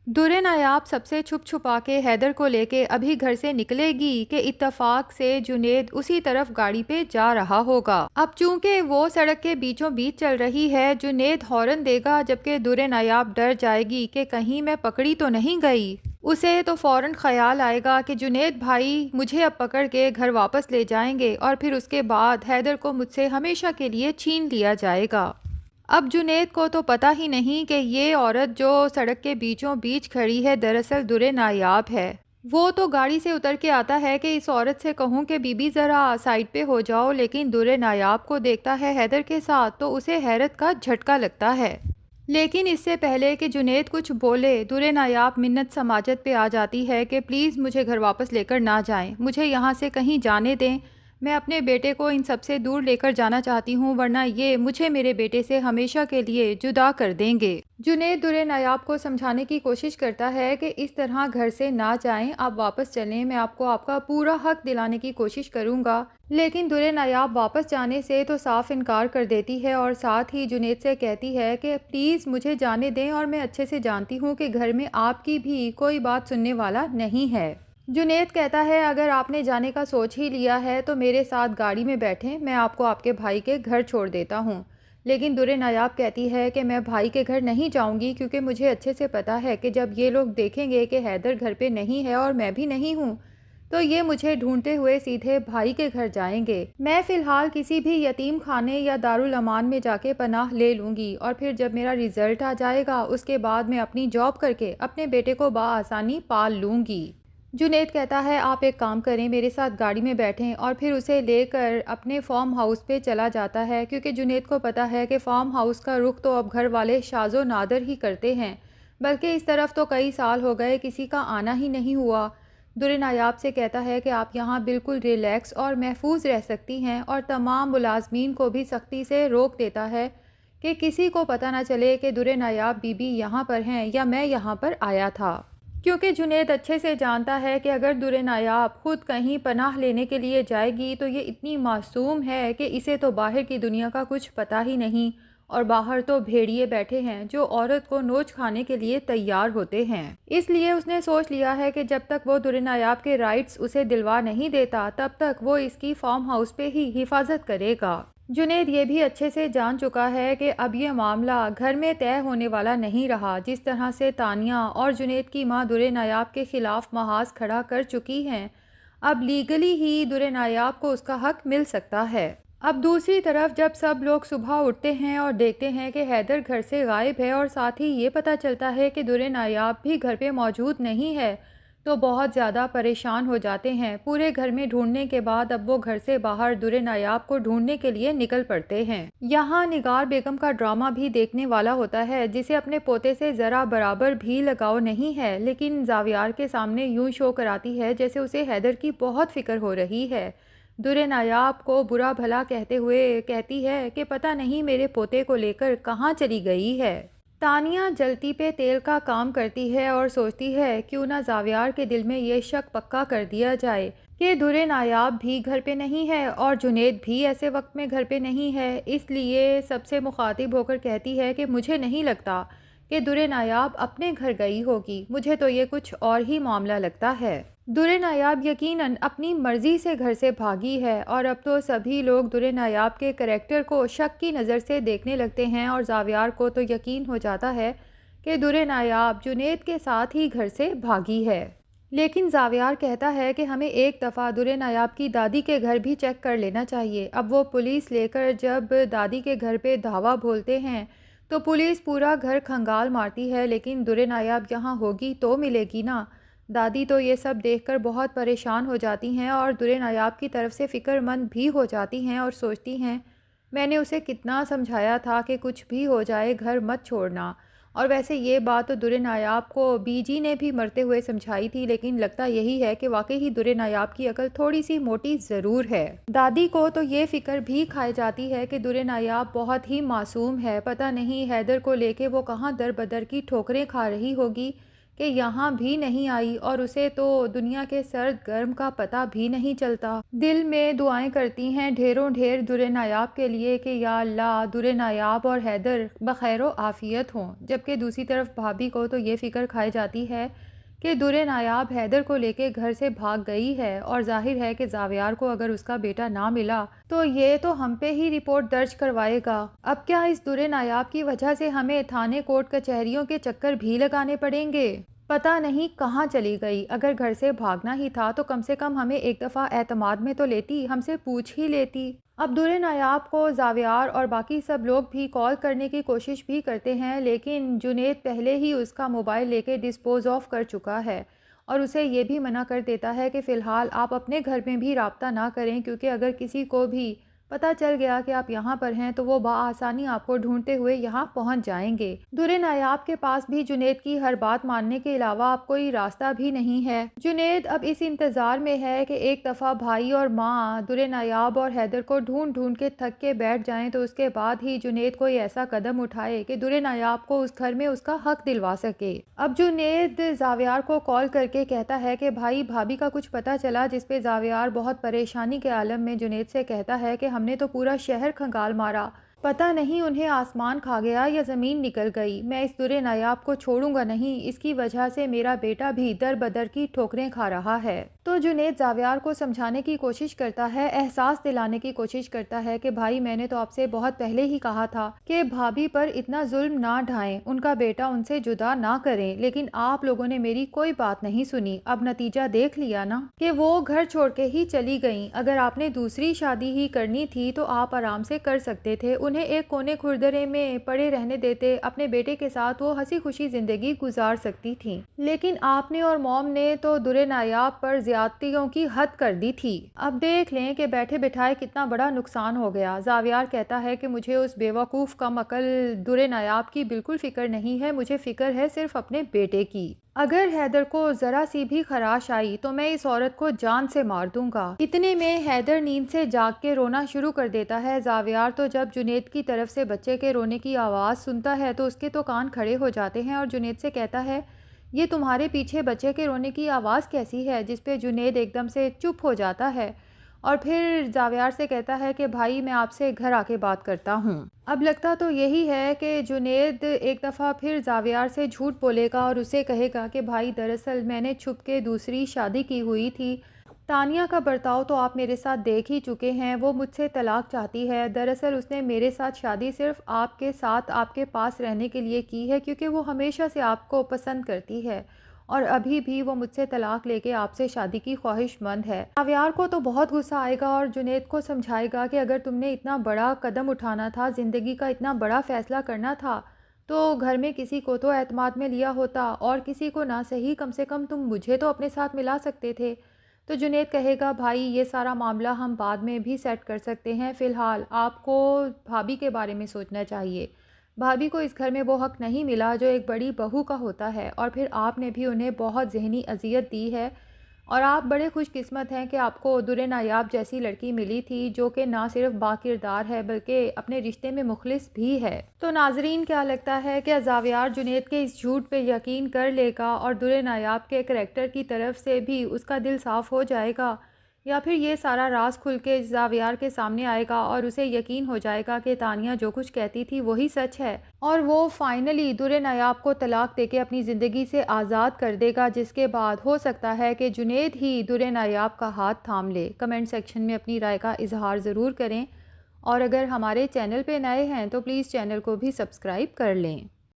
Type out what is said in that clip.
दुर्रे नायाब सबसे छुप छुपा के हैदर को लेके अभी घर से निकलेगी कि इत्तफाक से जुनेद उसी तरफ गाड़ी पे जा रहा होगा। अब चूंकि वो सड़क के बीचों बीच चल रही है, जुनेद हॉर्न देगा जबकि दुर्रे नायाब डर जाएगी कि कहीं मैं पकड़ी तो नहीं गई। उसे तो फौरन ख्याल आएगा कि जुनेद भाई मुझे अब पकड़ के घर वापस ले जाएंगे और फिर उसके बाद हैदर को मुझसे हमेशा के लिए छीन लिया जाएगा। अब जुनेद को तो पता ही नहीं कि ये औरत जो सड़क के बीचों बीच खड़ी है दरअसल दुर्रे नायाब है। वो तो गाड़ी से उतर के आता है कि इस औरत से कहूँ कि बीबी ज़रा साइड पे हो जाओ, लेकिन दुर्रे नायाब को देखता है हैदर के साथ तो उसे हैरत का झटका लगता है। लेकिन इससे पहले कि जुनेद कुछ बोले, दुर्रे नायाब मिन्नत समाजत पे आ जाती है कि प्लीज़ मुझे घर वापस लेकर ना जाएं, मुझे यहाँ से कहीं जाने दें। मैं अपने बेटे को इन सब से दूर लेकर जाना चाहती हूँ, वरना ये मुझे मेरे बेटे से हमेशा के लिए जुदा कर देंगे। जुनेद दुर्रे नायाब को समझाने की कोशिश करता है कि इस तरह घर से ना जाएं, आप वापस चलें, मैं आपको आपका पूरा हक दिलाने की कोशिश करूँगा। लेकिन दुर्रे नायाब वापस जाने से तो साफ इनकार कर देती है और साथ ही जुनेद से कहती है कि प्लीज़ मुझे जाने दें और मैं अच्छे से जानती हूँ कि घर में आपकी भी कोई बात सुनने वाला नहीं है। जुनेद कहता है अगर आपने जाने का सोच ही लिया है तो मेरे साथ गाड़ी में बैठें, मैं आपको आपके भाई के घर छोड़ देता हूँ। लेकिन दुर्रे नायाब कहती है कि मैं भाई के घर नहीं जाऊँगी क्योंकि मुझे अच्छे से पता है कि जब ये लोग देखेंगे कि हैदर घर पे नहीं है और मैं भी नहीं हूँ तो ये मुझे ढूंढते हुए सीधे भाई के घर जाएंगे। मैं फ़िलहाल किसी भी यतीम खाने या दारुल अमान में जाके पनाह ले लूँगी और फिर जब मेरा रिज़ल्ट आ जाएगा उसके बाद मैं अपनी जॉब करके अपने बेटे को बाआसानी पाल लूँगी। जुनेद कहता है आप एक काम करें, मेरे साथ गाड़ी में बैठें और फिर उसे लेकर अपने फार्म हाउस पे चला जाता है क्योंकि जुनेद को पता है कि फार्म हाउस का रुख तो अब घर वाले शाज़ो नादर ही करते हैं, बल्कि इस तरफ तो कई साल हो गए किसी का आना ही नहीं हुआ। दुर्रे नायाब से कहता है कि आप यहाँ बिल्कुल रिलैक्स और महफूज रह सकती हैं और तमाम मुलाजमीन को भी सख्ती से रोक देता है कि किसी को पता ना चले कि दुर्रे नायाब बीबी यहाँ पर हैं या मैं यहाँ पर आया था। क्योंकि जुनेद अच्छे से जानता है कि अगर दुर्रे नायाब खुद कहीं पनाह लेने के लिए जाएगी तो ये इतनी मासूम है कि इसे तो बाहर की दुनिया का कुछ पता ही नहीं और बाहर तो भेड़िए बैठे हैं जो औरत को नोच खाने के लिए तैयार होते हैं। इसलिए उसने सोच लिया है कि जब तक वो दुर्रे नायाब के राइट्स उसे दिलवा नहीं देता तब तक वो इसकी फार्म हाउस पे ही हिफाजत करेगा। जुनेद ये भी अच्छे से जान चुका है कि अब ये मामला घर में तय होने वाला नहीं रहा। जिस तरह से तानिया और जुनेद की मां दुर्रे नायाब के खिलाफ महाज खड़ा कर चुकी हैं, अब लीगली ही दुर्रे नायाब को उसका हक मिल सकता है। अब दूसरी तरफ जब सब लोग सुबह उठते हैं और देखते हैं कि हैदर घर से गायब है और साथ ही ये पता चलता है कि दुर्रे नायाब भी घर पे मौजूद नहीं है, तो बहुत ज़्यादा परेशान हो जाते हैं। पूरे घर में ढूंढने के बाद अब वो घर से बाहर दुर्रे नायाब को ढूंढने के लिए निकल पड़ते हैं। यहाँ निगार बेगम का ड्रामा भी देखने वाला होता है, जिसे अपने पोते से ज़रा बराबर भी लगाव नहीं है, लेकिन जावियार के सामने यूं शो कराती है जैसे उसे हैदर की बहुत फिक्र हो रही है। दुर्रे नायाब को बुरा भला कहते हुए कहती है कि पता नहीं मेरे पोते को लेकर कहाँ चली गई है। तानिया जलती पे तेल का काम करती है और सोचती है क्यों ना जावियार के दिल में ये शक पक्का कर दिया जाए कि दुर्रे नायाब भी घर पे नहीं है और जुनेद भी ऐसे वक्त में घर पे नहीं है। इसलिए सबसे मुखातिब होकर कहती है कि मुझे नहीं लगता कि दुर्रे नायाब अपने घर गई होगी, मुझे तो ये कुछ और ही मामला लगता है। दुर्रे नायाब यकीनन अपनी मर्ज़ी से घर से भागी है और अब तो सभी लोग दुर्रे नायाब के करैक्टर को शक की नज़र से देखने लगते हैं और जावियार को तो यकीन हो जाता है कि दुर्रे नायाब जुनेद के साथ ही घर से भागी है। लेकिन जावियार कहता है कि हमें एक दफ़ा दुर्रे नायाब की दादी के घर भी चेक कर लेना चाहिए। अब वो पुलिस लेकर जब दादी के घर पे धावा बोलते हैं तो पुलिस पूरा घर खंगाल मारती है, लेकिन दुर्रे नायाब यहाँ होगी तो मिलेगी ना। दादी तो ये सब देखकर बहुत परेशान हो जाती हैं और दुर्रे नायाब की तरफ से फ़िक्रमंद भी हो जाती हैं और सोचती हैं मैंने उसे कितना समझाया था कि कुछ भी हो जाए घर मत छोड़ना। और वैसे ये बात तो दुर्रे नायाब को बीजी ने भी मरते हुए समझाई थी, लेकिन लगता यही है कि वाकई ही दुर्रे नायाब की अकल थोड़ी सी मोटी ज़रूर है। दादी को तो ये फ़िक्र भी खाई जाती है कि दुर्रे नायाब बहुत ही मासूम है, पता नहीं हैदर को लेके वो कहाँ दर बदर की ठोकरें खा रही होगी कि यहाँ भी नहीं आई और उसे तो दुनिया के सर्द गर्म का पता भी नहीं चलता। दिल में दुआएं करती हैं ढेरों ढेर दुरे नायाब के लिए कि या अल्लाह दुरे नायाब और हैदर बखैर आफियत हों। जबकि दूसरी तरफ भाभी को तो ये फ़िक्र खाई जाती है कि दुरे नायाब हैदर को लेके घर से भाग गई है और जाहिर है कि जावियार को अगर उसका बेटा ना मिला तो ये तो हम पे ही रिपोर्ट दर्ज करवाएगा। अब क्या इस दुरे नायाब की वजह से हमें थाने कोर्ट कचहरियों के चक्कर भी लगाने पड़ेंगे? पता नहीं कहाँ चली गई। अगर घर से भागना ही था तो कम से कम हमें एक दफ़ा एतमाद में तो लेती, हमसे पूछ ही लेती। अब दुरे नायाब को जावियार और बाकी सब लोग भी कॉल करने की कोशिश भी करते हैं, लेकिन जुनेद पहले ही उसका मोबाइल लेके डिस्पोज ऑफ कर चुका है और उसे ये भी मना कर देता है कि फ़िलहाल आप अपने घर में भी राब्ता ना करें, क्योंकि अगर किसी को भी पता चल गया कि आप यहाँ पर हैं तो वो बआसानी आपको ढूंढते हुए यहाँ पहुँच जाएंगे। दुरे नायाब के पास भी जुनेद की हर बात मानने के अलावा अब कोई रास्ता भी नहीं है। जुनेद अब इस इंतज़ार में है कि एक दफ़ा भाई और माँ दुरे नायाब और हैदर को ढूंढ ढूंढ के थक के बैठ जाएं तो उसके बाद ही जुनेद कोई ऐसा कदम उठाए कि दुरे नायाब को उस घर में उसका हक दिलवा सके। अब जुनेद जावियार को कॉल करके कहता है कि भाई भाभी का कुछ पता चला, जिस पे जावियार बहुत परेशानी के आलम में जुनेद से कहता है कि हमने तो पूरा शहर खंगाल मारा, पता नहीं उन्हें आसमान खा गया या ज़मीन निकल गई। मैं इस दुरे नायाब को छोड़ूंगा नहीं, इसकी वजह से मेरा बेटा भी दर बदर की ठोकरें खा रहा है। तो जुनेद जावियार को समझाने की कोशिश करता है, एहसास दिलाने की कोशिश करता है कि भाई मैंने तो आपसे बहुत पहले ही कहा था कि भाभी पर इतना जुल्म ना ढाएं, उनका बेटा उनसे जुदा ना करें, लेकिन आप लोगों ने मेरी कोई बात नहीं सुनी। अब नतीजा देख लिया ना कि वो घर छोड़ के ही चली गईं। अगर आपने दूसरी शादी ही करनी थी तो आप आराम से कर सकते थे, उन्हें एक कोने खुरदरे में पड़े रहने देते, अपने बेटे के साथ वो हंसी खुशी जिंदगी गुजार सकती थी। लेकिन आपने और मॉम ने तो दुरे नायाब पर ज्यादतियों की हद कर दी थी। अब देख लें कि बैठे बिठाए कितना बड़ा नुकसान हो गया। जावियार कहता है कि मुझे उस बेवकूफ़ कम अकल दुरे नायाब की बिल्कुल फ़िक्र नहीं है, मुझे फ़िक्र है सिर्फ अपने बेटे की। अगर हैदर को ज़रा सी भी खराश आई तो मैं इस औरत को जान से मार दूंगा। इतने में हैदर नींद से जाग के रोना शुरू कर देता है। जावियार तो जब जुनेद की तरफ से बच्चे के रोने की आवाज़ सुनता है तो उसके तो कान खड़े हो जाते हैं और जुनेद से कहता है, ये तुम्हारे पीछे बच्चे के रोने की आवाज़ कैसी है? जिस पे जुनेद एकदम से चुप हो जाता है और फिर जावियार से कहता है कि भाई मैं आपसे घर आके बात करता हूँ। अब लगता तो यही है कि जुनेद एक दफ़ा फिर जावियार से झूठ बोलेगा और उसे कहेगा कि भाई दरअसल मैंने छुप के दूसरी शादी की हुई थी। तानिया का बर्ताव तो आप मेरे साथ देख ही चुके हैं, वो मुझसे तलाक चाहती है। दरअसल उसने मेरे साथ शादी सिर्फ आपके साथ आपके पास रहने के लिए की है, क्योंकि वो हमेशा से आपको पसंद करती है और अभी भी वो मुझसे तलाक लेके आपसे शादी की ख्वाहिशमंद है। जावियार को तो बहुत गुस्सा आएगा और जुनेद को समझाएगा कि अगर तुमने इतना बड़ा कदम उठाना था, ज़िंदगी का इतना बड़ा फ़ैसला करना था, तो घर में किसी को तो एतमाद में लिया होता और किसी को ना सही कम से कम तुम मुझे तो अपने साथ मिला सकते थे। तो जुनेद कहेगा भाई ये सारा मामला हम बाद में भी सेट कर सकते हैं, फ़िलहाल आपको भाभी के बारे में सोचना चाहिए। भाभी को इस घर में वो हक नहीं मिला जो एक बड़ी बहू का होता है, और फिर आपने भी उन्हें बहुत ज़हनी अजियत दी है और आप बड़े खुशकिस्मत हैं कि आपको दुरे नायाब जैसी लड़की मिली थी जो कि ना सिर्फ बाकिरदार है बल्कि अपने रिश्ते में मुखलिस भी है। तो नाजरीन क्या लगता है कि जावियार जुनेद के इस झूठ पे यकीन कर लेगा और दुरे नायाब के करैक्टर की तरफ से भी उसका दिल साफ़ हो जाएगा, या फिर ये सारा राज खुल के जावियार के सामने आएगा और उसे यकीन हो जाएगा कि तानिया जो कुछ कहती थी वही सच है और वो फाइनली दुरे नायाब को तलाक देके अपनी ज़िंदगी से आज़ाद कर देगा, जिसके बाद हो सकता है कि जुनेद ही दुरे नायाब का हाथ थाम ले। कमेंट सेक्शन में अपनी राय का इजहार ज़रूर करें और अगर हमारे चैनल पे नए हैं तो प्लीज़ चैनल को भी सब्सक्राइब कर लें।